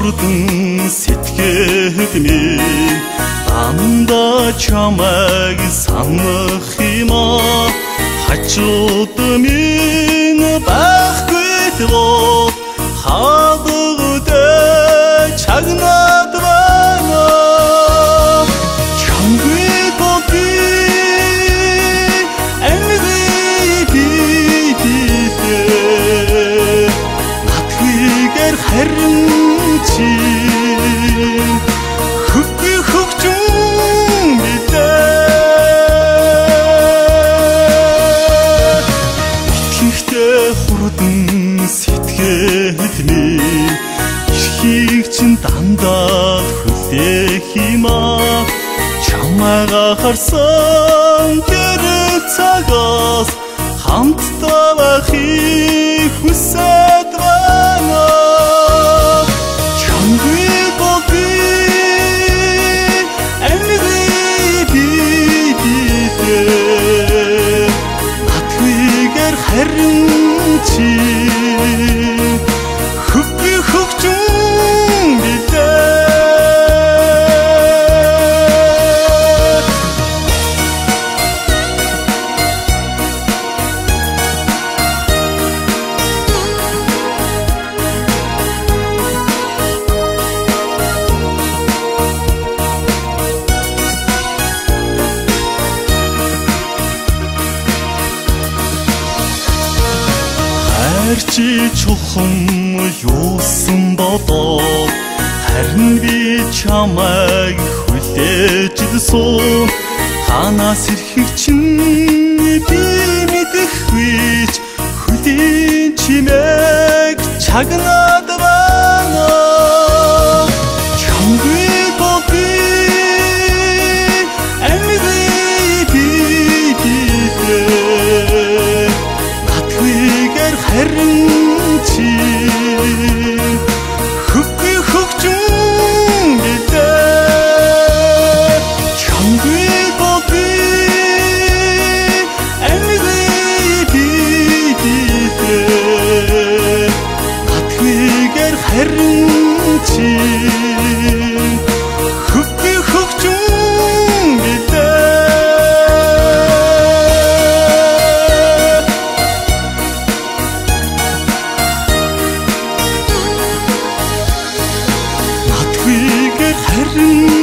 хурдан сэтгэхэд минь дандаа чамайг санах юм аа хажууд минь байхгүй бол хадагтай чагнаад байна чамгүй боди харин чи хөгжим бидээ итгэхтэй хурдан сэтгэхэд минь эрхийг чин дандаа хүлээх юм аа чамайгаа харсан тэр цагаас хамтдаа байхыг хүсэж байна харин чи хөгжим чи чухам юусан бодоод харин би чамайг хүлээж илсэн танаас ирэхийг чинь би мэдэхвэж хүлийн чимээг чагнаад байна чамгүй боди харин чи хөгжим бидээ чамгүй боди харин чи хөгжим бидээ харин